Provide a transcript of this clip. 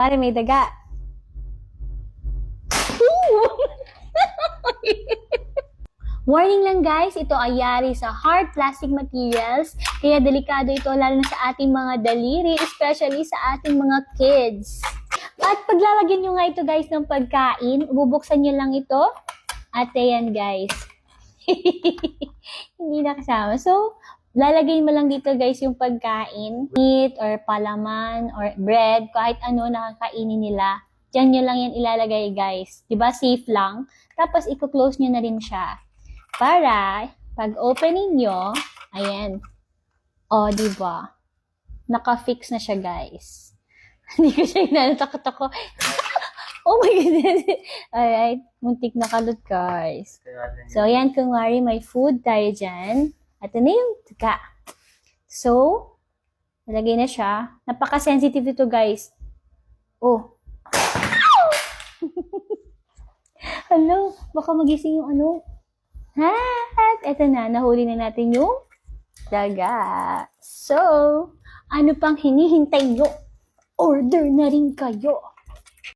Pare, may daga. Warning lang guys, ito ay yari sa hard plastic materials, kaya delikado ito lalo na sa ating mga daliri, especially sa ating mga kids. At paglalagyan nyo nga ito guys ng pagkain, bubuksan nyo lang ito, at ayan guys. Hindi na kasama. So, lalagay mo lang dito guys yung pagkain, meat or palaman or bread, kahit ano nakakainin nila. Diyan nyo lang yan ilalagay guys. Diba safe lang? Tapos i-close nyo na rin siya. Para pag opening nyo, ayan. O, diba? Naka-fix na siya guys. Hindi ko siya inatakot ako. Oh my goodness. Alright. Muntik na kalot guys. So, ayan. Kunwari may food tayo dyan. At ito na yung tiga. So, nalagay na siya. Napaka-sensitive ito, guys. Oh. Hello, baka magising yung ano. Ha? At ito na, nahuli na natin yung daga. So, ano pang hinihintay nyo? Order na rin kayo.